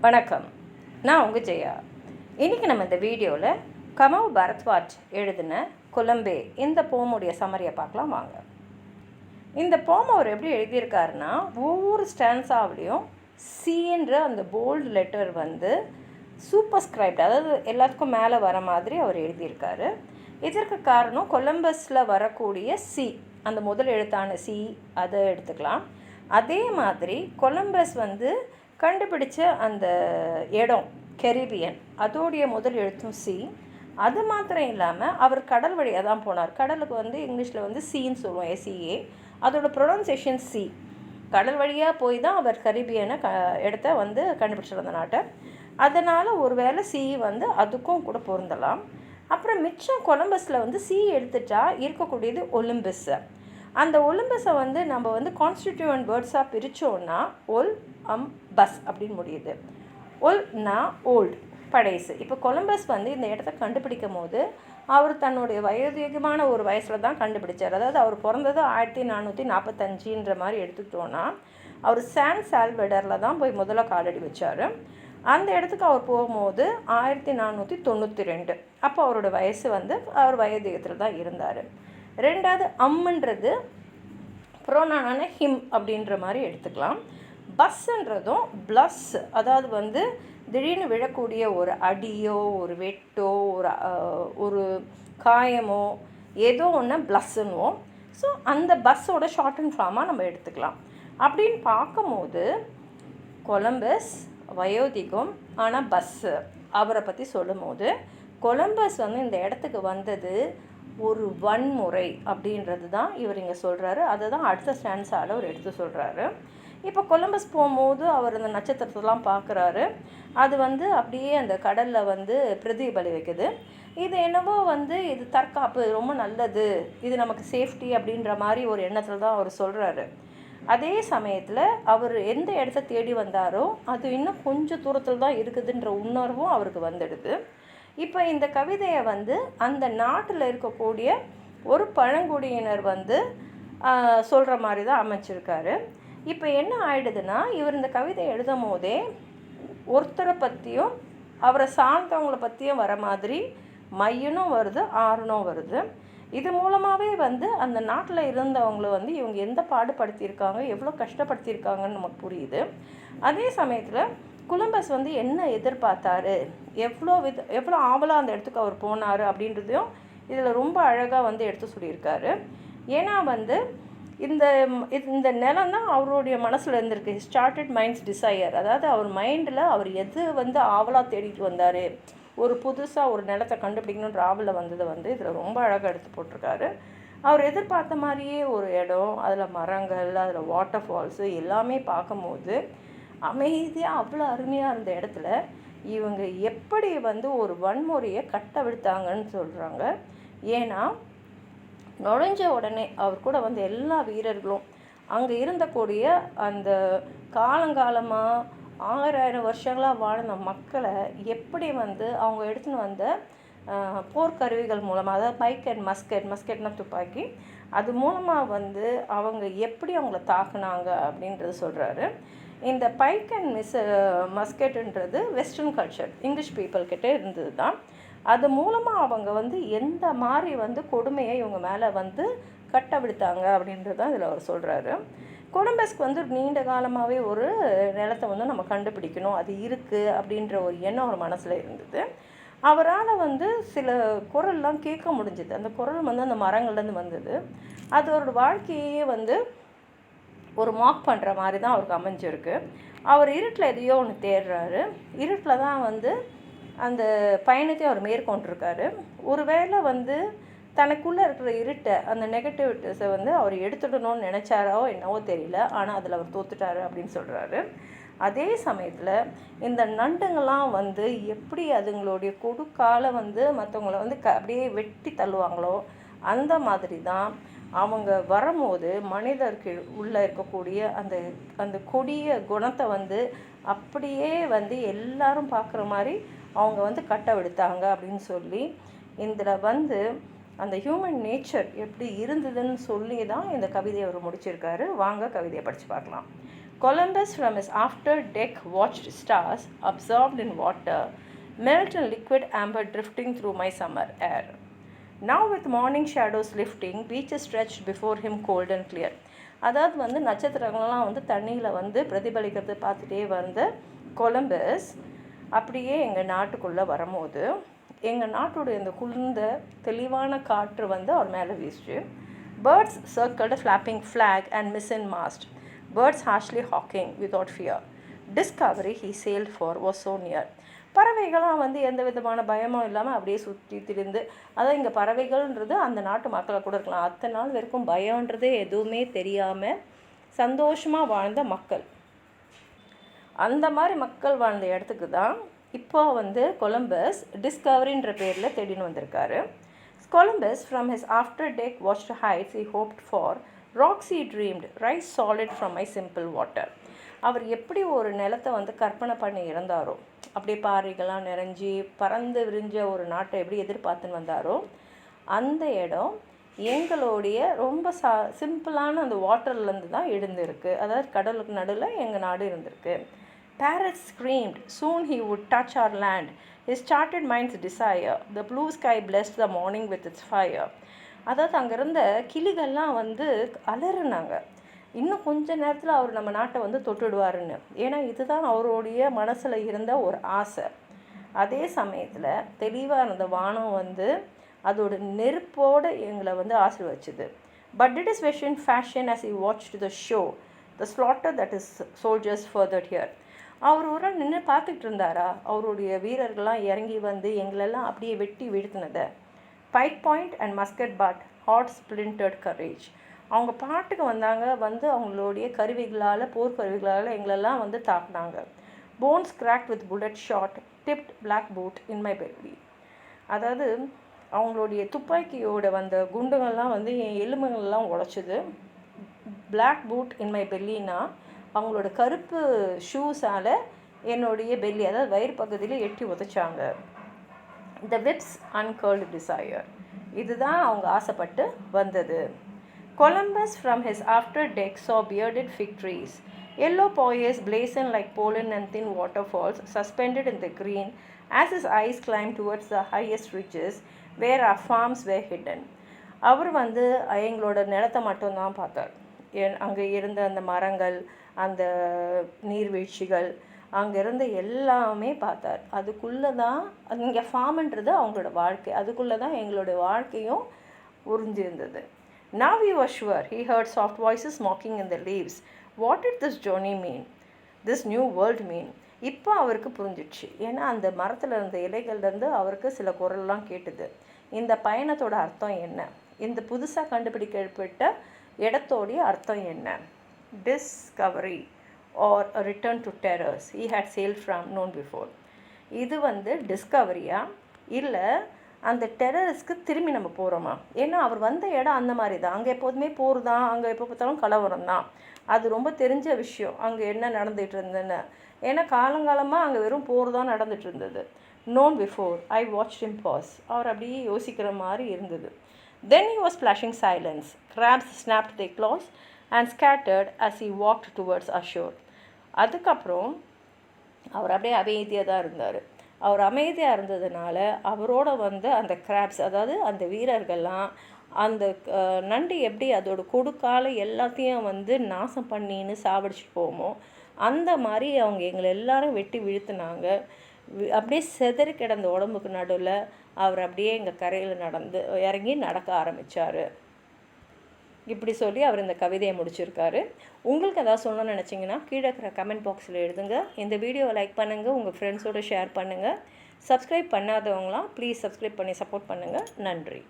வணக்கம், நான் உங்கள் ஜெயா. இன்றைக்கி நம்ம இந்த வீடியோவில் கமவ் பரத்வாஜ் எழுதின கொலம்பே இந்த போமுடைய சம்மரியை பார்க்கலாம் வாங்க. இந்த போம் அவர் எப்படி எழுதியிருக்காருன்னா, ஒவ்வொரு ஸ்டான்ஸாவிலையும் சின்ற அந்த போல்டு லெட்டர் வந்து சூப்பர்ஸ்கிரைப்ட், அதாவது எல்லாத்துக்கும் மேலே வர மாதிரி அவர் எழுதியிருக்காரு. இதற்கு காரணம் கொலம்பஸில் வரக்கூடிய சி, அந்த முதல் எழுத்தான சி, அதை எடுத்துக்கலாம். அதே மாதிரி கொலம்பஸ் வந்து கண்டுபிடிச்ச அந்த இடம் கெரிபியன், அதோடைய முதல் எழுத்தும் சி. அது மாத்திரம் இல்லாமல் அவர் கடல் வழியாக தான் போனார். கடலுக்கு வந்து இங்கிலீஷில் வந்து சின்னு சொல்லுவோம், எஸ்இஏ. அதோட ப்ரொனன்சியேஷன் சி. கடல் வழியாக போய் தான் அவர் கரீபியனை இடத்த வந்து கண்டுபிடிச்சிட்டு அந்த நாட்டை. அதனால் ஒரு வேளை சி வந்து அதுக்கும் கூட பொருந்தலாம். அப்புறம் மிச்சம் கொலம்பஸில் வந்து சி எடுத்துட்டா இருக்கக்கூடியது ஒலிம்பஸ். அந்த ஒலிம்பஸை வந்து நம்ம வந்து கான்ஸ்டிடியூவன்ட் வேர்ட்ஸாக பிரித்தோன்னா பஸ் அப்படின்னு முடியுது. ஒல்னா ஓல்டு, படைசு. இப்போ கொலம்பஸ் வந்து இந்த இடத்த கண்டுபிடிக்கும் போது அவர் தன்னுடைய வயோதிகமான ஒரு வயசில் தான் கண்டுபிடிச்சார். அதாவது அவர் பிறந்தது 1445 மாதிரி எடுத்துக்கிட்டோன்னா, அவர் சான் சால்வடரில் தான் போய் முதல்ல காலடி வச்சார். அந்த இடத்துக்கு அவர் போகும்போது 1492. அப்போ அவரோட வயசு வந்து அவர் வயோதிகத்தில் தான் இருந்தார். ரெண்டாவது அம்முன்றது ப்ரோனான ஹிம் அப்படின்ற மாதிரி எடுத்துக்கலாம். பஸ்ஸுன்றதும் ப்ளஸ், அதாவது வந்து திடீர்னு விழக்கூடிய ஒரு அடியோ ஒரு வெட்டோ ஒரு காயமோ ஏதோ ஒன்று ப்ளஸ்ஸுன்னுவோம். ஸோ அந்த பஸ்ஸோட ஷார்ட் அண்ட் ஃபார்மாக நம்ம எடுத்துக்கலாம். அப்படின்னு பார்க்கும்போது கொலம்பஸ் வயோதிகம், ஆனால் பஸ்ஸு அவரை பற்றி சொல்லும் போது கொலம்பஸ் வந்து இந்த இடத்துக்கு வந்தது ஒரு வன்முறை அப்படின்றது தான் இவர் இங்கே சொல்கிறாரு. அதை தான் அடுத்த ஸ்டான்ஸால் அவர் எடுத்து சொல்கிறாரு. இப்போ கொலம்பஸ் போகும்போது அவர் அந்த நட்சத்திரத்தெல்லாம் பார்க்குறாரு. அது வந்து அப்படியே அந்த கடலில் வந்து பிரதிபலி வைக்குது. இது என்னவோ வந்து இது தற்காப்பு, ரொம்ப நல்லது, இது நமக்கு சேஃப்டி அப்படின்ற மாதிரி ஒரு எண்ணத்தில் தான் அவர் சொல்கிறாரு. அதே சமயத்தில் அவர் எந்த இடத்த தேடி வந்தாரோ அது இன்னும் கொஞ்சம் தூரத்தில் தான் இருக்குதுன்ற உணர்வும் அவருக்கு வந்துடுது. இப்போ இந்த கவிதையை வந்து அந்த நாட்டில் இருக்கக்கூடிய ஒரு பழங்குடியினர் வந்து சொல்கிற மாதிரி தான் அமைச்சிருக்காரு. இப்போ என்ன ஆயிடுதுன்னா, இவர் இந்த கவிதை எழுதும் போதே ஒருத்தரை பற்றியும் அவரை சார்ந்தவங்களை பற்றியும் வர மாதிரி மையனும் வருது, ஆறுனும் வருது. இது மூலமாகவே வந்து அந்த நாட்டில் இருந்தவங்களை வந்து இவங்க எந்த பாடுபடுத்தியிருக்காங்க, எவ்வளோ கஷ்டப்படுத்தியிருக்காங்கன்னு நமக்கு புரியுது. அதே சமயத்தில் கொலம்பஸ் வந்து என்ன எதிர்பார்த்தாரு, எவ்வளோ ஆவலாக அந்த இடத்துக்கு அவர் போனார் அப்படின்றதையும் இதில் ரொம்ப அழகாக வந்து எடுத்து சொல்லியிருக்காரு. ஏன்னா வந்து இந்த நிலம் தான் அவருடைய மனசில் இருந்திருக்கு. ஸ்டார்டட் மைண்ட்ஸ் டிசையர், அதாவது அவர் மைண்டில் அவர் எது வந்து ஆவலாக தேடிட்டு வந்தார், ஒரு புதுசாக ஒரு நிலத்தை கண்டுபிடிக்கணுன்ற ஆவலில் வந்ததை வந்து இதில் ரொம்ப அழகாக எடுத்து போட்டிருக்காரு. அவர் எதிர்பார்த்த மாதிரியே ஒரு இடம், அதில் மரங்கள், அதில் வாட்டர் ஃபால்ஸு எல்லாமே பார்க்கும்போது அமைதியாக அவ்வளோ அருமையாக இருந்த இடத்துல இவங்க எப்படி வந்து ஒரு வன்முறையை கட்டவிழ்த்தாங்கன்னு சொல்கிறாங்க. ஏன்னா நுழைஞ்ச உடனே அவர் கூட வந்து எல்லா வீரர்களும் அங்கே இருந்தக்கூடிய அந்த காலங்காலமாக 6000 வருஷங்களாக வாழ்ந்த மக்களை எப்படி வந்து அவங்க எடுத்துன்னு வந்த போர்க்கருவிகள் மூலமாக, அதாவது பைக் அண்ட் மஸ்கெட்னா துப்பாக்கி, அது மூலமாக வந்து அவங்க எப்படி அவங்கள தாக்குனாங்க அப்படின்றது சொல்கிறாரு. இந்த பைக் அண்ட் மஸ்கெட்டுன்றது வெஸ்டர்ன் கல்ச்சர், இங்கிலீஷ் பீப்புள்கிட்ட இருந்தது தான். அது மூலமாக அவங்க வந்து எந்த மாதிரி வந்து கொடுமையை இவங்க மேலே வந்து கட்டவிழ்த்தாங்க அப்படின்றது தான் இதில் அவர் சொல்கிறாரு. கொலம்பஸ்க்கு வந்து நீண்ட காலமாகவே ஒரு நிலத்தை வந்து நம்ம கண்டுபிடிக்கணும், அது இருக்குது அப்படின்ற ஒரு எண்ணம் அவர் மனசில் இருந்தது. அவரால் வந்து சில குரல்லாம் கேட்க முடிஞ்சுது. அந்த குரல் வந்து அந்த மரங்கள்லேருந்து வந்தது. அது அவரோட வாழ்க்கையே வந்து ஒரு மார்க் பண்ணுற மாதிரி தான் அவருக்கு அமைஞ்சிருக்கு. அவர் இருட்டில் எதையோ ஒன்று தேடுறாரு. இருட்டில் தான் வந்து அந்த பயணத்தையும் அவர் மேற்கொண்டிருக்காரு. ஒருவேளை வந்து தனக்குள்ளே இருக்கிற இருட்டை, அந்த நெகட்டிவிட்டிஸை வந்து அவர் எடுத்துடணும்னு நினச்சாரோ என்னவோ தெரியல, ஆனால் அதில் அவர் தோத்துட்டாரு அப்படின்னு சொல்கிறாரு. அதே சமயத்தில் இந்த நண்டுங்கள்லாம் வந்து எப்படி அதுங்களுடைய கொடுக்கால வந்து மற்றவங்கள வந்து அப்படியே வெட்டி தள்ளுவாங்களோ அந்த மாதிரி தான் அவங்க வரும்போது மனிதருக்கு உள்ளே இருக்கக்கூடிய அந்த கொடிய குணத்தை வந்து அப்படியே வந்து எல்லாரும் பார்க்குற மாதிரி அவங்க வந்து கட்டவிழ்த்தாங்க அப்படின்னு சொல்லி இதில் வந்து அந்த ஹியூமன் நேச்சர் எப்படி இருந்ததுன்னு சொல்லி தான் இந்த கவிதையை அவர் முடிச்சிருக்காரு. வாங்க கவிதையை படித்து பார்க்கலாம். Columbus from his after deck watched stars absorbed in water melt in liquid amber drifting through my summer air. Now with morning shadows lifting, beaches stretched before him cold and clear. அதாவது வந்து நட்சத்திரங்கள்லாம் வந்து தண்ணியில் வந்து பிரதிபலிக்கிறது பார்த்துட்டே வந்து Columbus அப்படியே எங்கள் நாட்டுக்குள்ளே வரும்போது எங்கள் நாட்டுடைய இந்த குளிர்ந்த தெளிவான காற்று வந்து அவர் மேலே வீசுச்சு. Birds circled a flapping flag and mizzen mast. Birds harshly hawking without fear. Discovery he sailed for was so near. பறவைகள்லாம் வந்து எந்த விதமான பயமும் இல்லாமல் அப்படியே சுற்றி திரிந்து, அதான் இங்கே பறவைகள்ன்றது அந்த நாட்டு மக்களை கூட இருக்கலாம். அத்தனை நாள் வரைக்கும் பயம்ன்றதே எதுவுமே தெரியாமல் சந்தோஷமாக வாழ்ந்த மக்கள். அந்த மாதிரி மக்கள் வாழ்ந்த இடத்துக்கு தான் இப்போ வந்து கொலம்பஸ் டிஸ்கவரின்ற பேரில் தேடின்னு வந்திருக்காரு. Columbus from his after deck watched heights he hoped for, rocks he dreamed rise solid from my simple water. அவர் எப்படி ஒரு நிலத்தை வந்து கற்பனை பண்ணி இருந்தாரோ, அப்படியே பாறைகள்லாம் நிறைஞ்சி பறந்து விரிஞ்ச ஒரு நாட்டை எப்படி எதிர்பார்த்துன்னு வந்தாரோ, அந்த இடம் எங்களுடைய ரொம்ப சிம்பிளான அந்த வாட்டர்லேருந்து தான் எழுந்திருக்கு. அதாவது கடலுக்கு நடுவில் எங்கள் நாடு இருந்திருக்கு. Parrots screamed, soon he would touch our land, his charted mind's desire. The blue sky blessed the morning with its fire. அதாவது அங்கே இருந்த கிளிகள்லாம் வந்து அலறுனாங்க, இன்னும் கொஞ்ச நேரத்தில் அவர் நம்ம நாட்டை வந்து தொட்டுடுவாருன்னு. ஏன்னா இதுதான் அவருடைய மனசில் இருந்த ஒரு ஆசை. அதே சமயத்தில் தெளிவாக இருந்த வானம் வந்து அதோட நெருப்போடு எங்களை வந்து ஆசீர்வதிச்சுது. But did his vision fashion as he watched the show, the slaughter that his soldiers furthered here. அவர் ஒரு நாள் நின்று பார்த்துக்கிட்டு இருந்தாரா அவருடைய வீரர்கள்லாம் இறங்கி வந்து எங்களெல்லாம் அப்படியே வெட்டி வீழ்த்தினதை. Pike point and musket butt hot splintered courage. அவங்க பாட்டுக்கு வந்தாங்க, வந்து அவங்களுடைய கருவிகளால் போர் கருவிகளால் எங்களெல்லாம் வந்து தாக்குனாங்க. Bones cracked with bullet shot tipped black boot in my belly. அதாவது அவங்களுடைய துப்பாக்கியோட வந்த குண்டுகள்லாம் வந்து என் எலும்புகள்லாம் உடைச்சிது. பிளாக் பூட் இன் மை பெல்லினா அவங்களோட கருப்பு ஷூஸால் என்னுடைய பெல்லி, அதாவது வயிறு பகுதியில் எட்டி உதைச்சாங்க. த விப்ஸ் அன்கர்ல்டு டிசையர். இதுதான் அவங்க ஆசைப்பட்டு வந்தது. Columbus from his after tech saw bearded fig trees, yellow poise blazing like pollen and thin waterfalls suspended in the green as his eyes climbed towards the highest ridges where our farms were hidden. அவர் வந்து எங்களோட நிலத்தை மட்டும்தான் பார்த்தார். அங்கே இருந்த அந்த மரங்கள், அந்த நீர்வீழ்ச்சிகள், அங்கே இருந்த எல்லாமே பார்த்தார். அதுக்குள்ளே தான் இங்கே ஃபார்ம்ன்றது அவங்களோட வாழ்க்கை, அதுக்குள்ளே தான் எங்களோட வாழ்க்கையும் உறிஞ்சிருந்தது. Now he was sure he heard soft voices mocking in the leaves. What did this journey mean? This new world mean? இப்போ அவருக்கு புரிஞ்சிடுச்சு. ஏன்னா அந்த மரத்தில் இருந்த இலைகள்லேருந்து அவருக்கு சில குரல்லாம் கேட்டுது. இந்த பயணத்தோட அர்த்தம் என்ன, இந்த புதுசாக கண்டுபிடிக்கப்பட்ட இடத்தோடைய அர்த்தம் என்ன. Discovery or a return to terrors he had sailed from known before. இது வந்து டிஸ்கவரியா இல்லை அந்த டெரரிஸ்க்கு திரும்பி நம்ம போகிறோமா? ஏன்னா அவர் வந்த இடம் அந்த மாதிரி தான், அங்கே எப்போதுமே போர் தான், அங்கே எப்போ பார்த்தாலும் கலவரம் தான். அது ரொம்ப தெரிஞ்ச விஷயம் அங்கே என்ன நடந்துகிட்டு இருந்ததுன்னு. ஏன்னா காலங்காலமாக அங்கே வெறும் போர் தான் நடந்துகிட்டு இருந்தது. known before I watched him pause. அவர் அப்படியே யோசிக்கிற மாதிரி இருந்தது. Then he was splashing silence. Crabs snapped their claws and scattered as he walked towards ashore. அதுக்கப்புறம் அவர் அப்படியே அமைதியாக தான் இருந்தார். அவர் அமைதியாக இருந்ததுனால அவரோட வந்து அந்த கிராப்ஸ், அதாவது அந்த வீரர்கள்லாம் அந்த நண்டு எப்படி அதோட கொடுக்கால எல்லாத்தையும் வந்து நாசம் பண்ணின்னு சாவடிச்சுட்டு போவோமோ அந்த மாதிரி அவங்க எங்களை எல்லாரும் வெட்டி வீழ்த்தினாங்க. அப்படியே செதறி கிடந்த உடம்புக்கு நடுவில் அவர் அப்படியே எங்கள் கரையில் இறங்கி நடக்க ஆரம்பித்தார். இப்படி சொல்லி அவர் இந்த கவிதையை முடிச்சிருக்காரு. உங்களுக்கு எதாவது சொல்லணும்னு நினச்சிங்கன்னா கீழே இருக்கிற கமெண்ட் பாக்ஸில் எழுதுங்க. இந்த வீடியோவை லைக் பண்ணுங்கள், உங்கள் ஃப்ரெண்ட்ஸோடு ஷேர் பண்ணுங்கள். சப்ஸ்கிரைப் பண்ணாதவங்களாம் ப்ளீஸ் சப்ஸ்கிரைப் பண்ணி சப்போர்ட் பண்ணுங்கள். நன்றி.